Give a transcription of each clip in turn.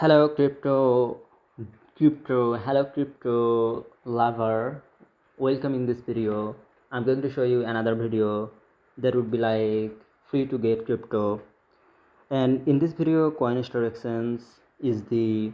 Hello crypto lover. Welcome in this video. I'm going to show you another video that would be like free to get crypto. And in this video, Coinstore exchange is the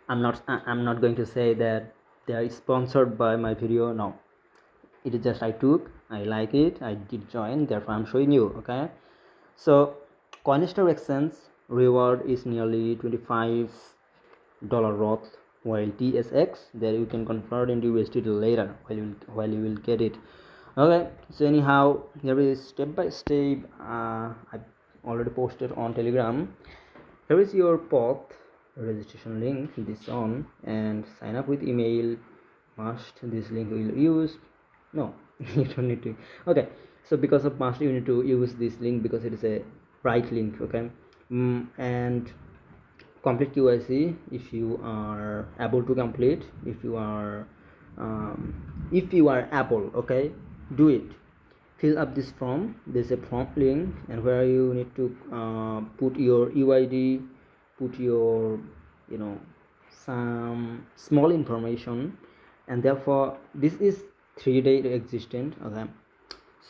I'm not going to say that they are sponsored by my video. No, it is just I like it, I did join, therefore I'm showing you. Okay, so Coinstore exchange reward is nearly $25 worth, while TSX there you can convert into USDT later while you will get it. Okay, so anyhow, here is step by step. I already posted on Telegram. Here is your path registration link, this on, and sign up with email. Must this link will use? No, you don't need to. Okay, so because of must, you need to use this link because it is a right link. Okay, and complete QIC if you are able to complete. If you are able, okay, do it. Fill up this form. There's a prompt link, and where you need to put your UID, put your some small information, and therefore this is 3 day existent. Okay,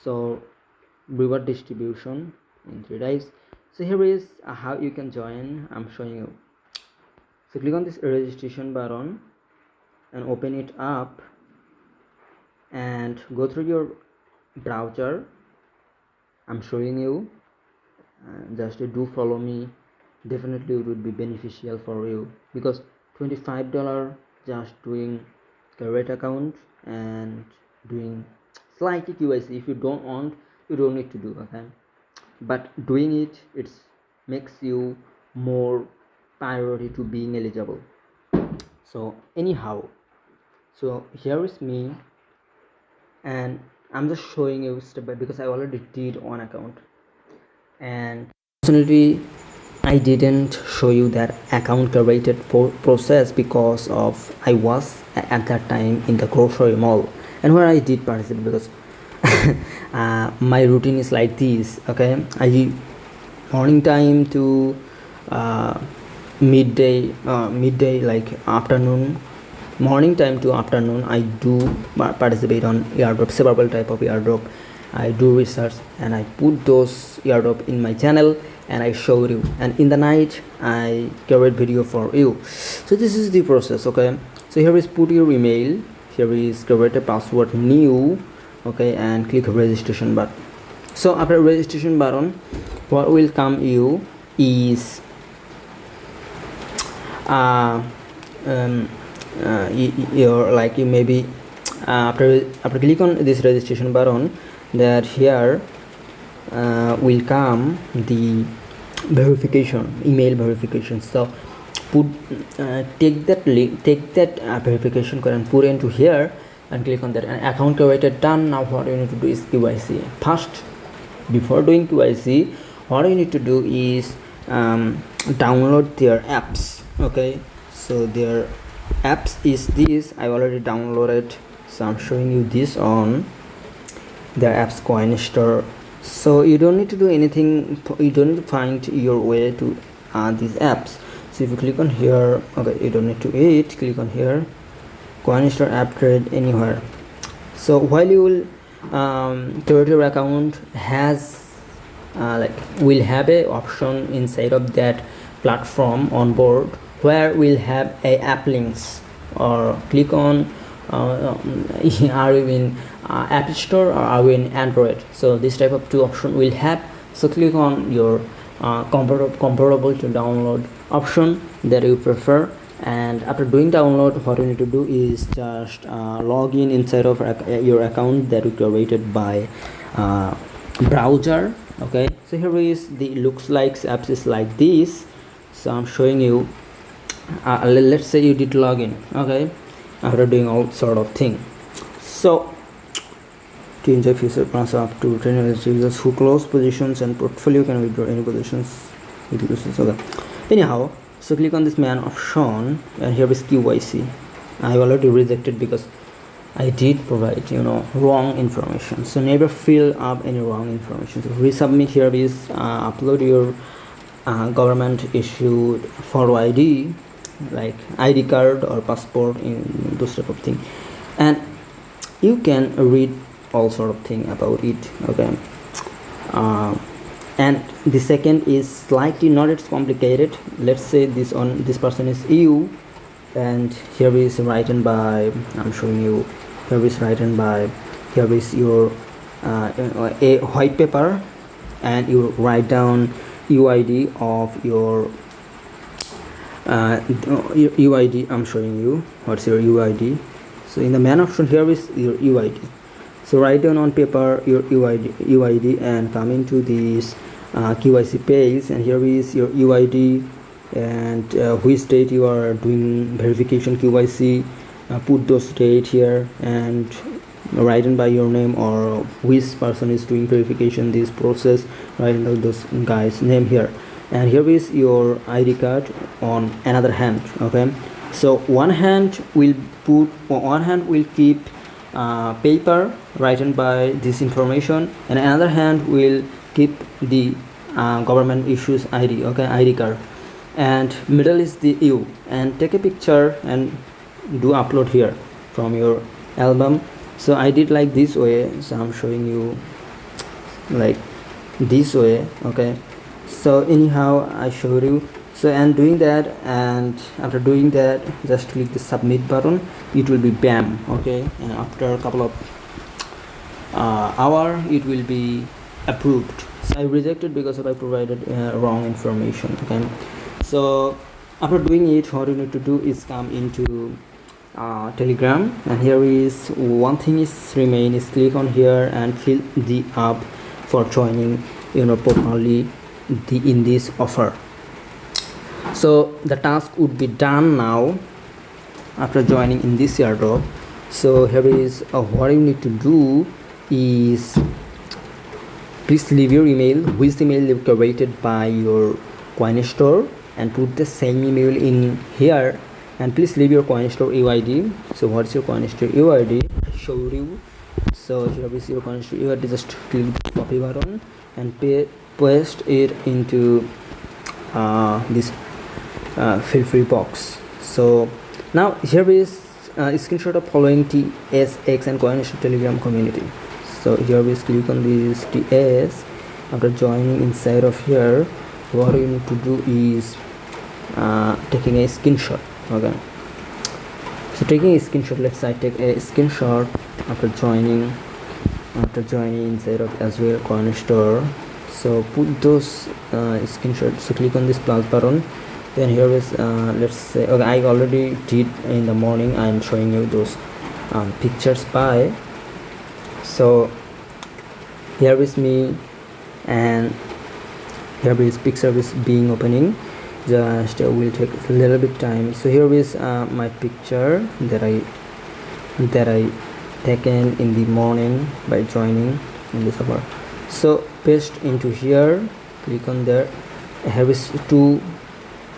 so reward distribution in 3 days. So here is how you can join. I'm showing you. So click on this registration button and open it up and go through your browser. I'm showing you, just do follow me. Definitely it would be beneficial for you because $25 just doing correct account and doing slightly QIC. If you don't want, you don't need to do. Okay, but doing it makes you more priority to being eligible. So anyhow, so here is me, and I'm just showing you step by, because I already did one account, and unfortunately I didn't show you that account created process because of I was at that time in the grocery mall, and where I did participate because my routine is like this. Okay, I morning time to midday like afternoon, morning time to afternoon, I do participate on airdrop, several type of airdrop. I do research and I put those airdrop in my channel and I show you, and in the night I create video for you. So this is the process. Okay, so here is put your email, here is create a password new. Okay, and click registration button. So after registration button, what will come you is your like you maybe after click on this registration button, that here will come the verification, email verification. So put take that link, take that verification code and put into here and click on that, and account created, done. Now what you need to do is QIC. First, before doing QIC, what you need to do is download their apps. Okay, so their apps is this. I already downloaded, so I'm showing you this on their apps, Coinstore. So you don't need to do anything, you don't need to find your way to these apps. So if you click on here, okay, you don't need to click on here, Coinstore app trade anywhere. So while you will create your account, has will have a option inside of that platform on board where we'll have a app links, or click on are you in App Store or are you in Android. So this type of two option will have. So click on your comparable to download option that you prefer, and after doing download, what you need to do is just log in inside of your account that you created by browser. Okay, so here is the looks like apps is like this. So I'm showing you, let's say you did login. Okay, after doing all sort of thing. So to enjoy future plans up to 10 users who close positions and portfolio can withdraw any positions with users. Okay, anyhow, so click on this main option, and here is QIC. I already rejected because I did provide wrong information. So never fill up any wrong information. So resubmit. Here is upload your government issued photo ID, like ID card or passport, in those type of thing, and you can read all sort of thing about it. Okay, and the second is slightly not as complicated. Let's say this person is you, and here is written by, I'm showing you, here is written by, here is your a white paper, and you write down UID of your UID. I'm showing you what's your UID. So in the main option, here is your UID. So write down on paper your UID and come into this QIC page, and here is your UID and which date you are doing verification QIC. Put those date here and write in by your name, or which person is doing verification this process, write in those guys name here. And here is your ID card on another hand. Okay, so one hand will keep paper written by this information, and another hand will keep the government issues ID. Okay, ID card, and middle is the you, and take a picture and do upload here from your album. So I did like this way, so I'm showing you like this way. Okay, so anyhow I showed you. So and doing that, and after doing that, just click the submit button. It will be bam. Okay, and after a couple of hour it will be approved. So I rejected because I provided wrong information. Okay, so after doing it, what you need to do is come into Telegram, and here is one thing is remain is click on here and fill the app for joining properly in this offer. So the task would be done now after joining in this airdrop. So here is what you need to do is please leave your email, which email you created by your Coinstore, and put the same email in here, and please leave your Coinstore UID. So what's your Coinstore UID? I showed you. So here is your Coinstore UID. Just click the copy button and paste it into this fill free box. So now here is a screenshot of following TSX and Coinstore Telegram community. So here we click on this TS. After joining inside of here, what you need to do is taking a screenshot. Okay, so taking a screenshot, let's say I take a screenshot after joining inside of as well Coinstore. So put those screenshots. So click on this plus button, then here is let's say, okay, I already did in the morning. I'm showing you those pictures by. So here is me, and here is picture is being opening. Just will take a little bit time. So here is my picture that I taken in the morning by joining in this server. So paste into here, click on there. Here is two.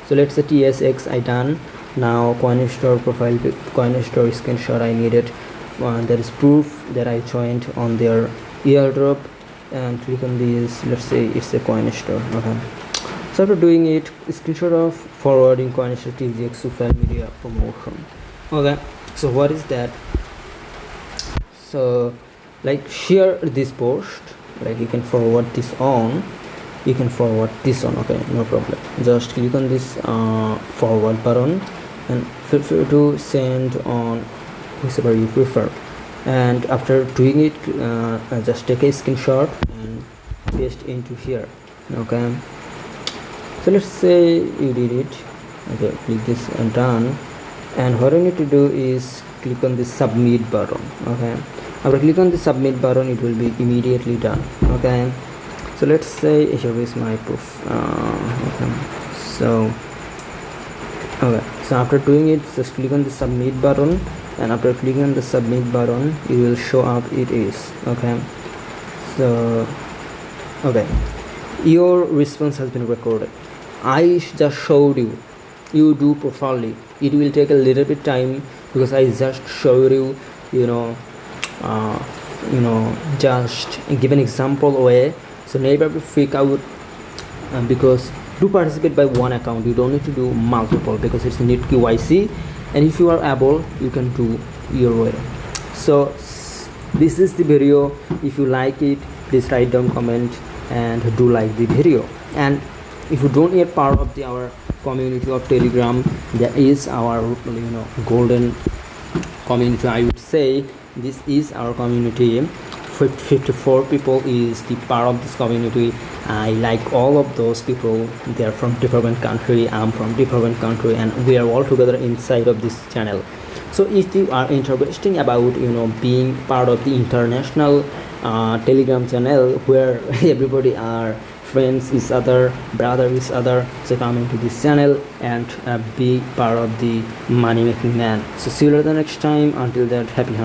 So let's say TSX I done. Now Coinstore profile, Coinstore screenshot I needed. That is proof that I joined on their airdrop, and click on this. Let's say it's a Coinstore. Okay, so after doing it, screenshot of forwarding Coinstore TZX social media promotion. Okay, so what is that? So like share this post, like you can forward this on, okay, no problem. Just click on this forward button and feel free to send on whichever you prefer. And after doing it, just take a screenshot and paste into here. Okay, so let's say you did it. Okay, click this and done. And what you need to do is click on the submit button. Okay, after click on the submit button, it will be immediately done. Okay, so let's say here is my proof. Okay, so after doing it, just click on the submit button, and after clicking on the submit button, it will show up it is. Okay, so okay, your response has been recorded. I just showed you do properly. It will take a little bit time because I just showed you, just give an example way. So never freak out because do participate by one account. You don't need to do multiple because it's need KYC, and if you are able, you can do your way. So this is the video. If you like it, please write down comment and do like the video. And if you don't yet part of our community of Telegram, that is our golden community, I would say. This is our community. 54 people is the part of this community. I like all of those people. They are from different country, I'm from different country, and we are all together inside of this channel. So if you are interested about being part of the international Telegram channel where everybody are friends each other, brother each other, so come into this channel and be part of the money making man. So see you later next time. Until that, happy hunting.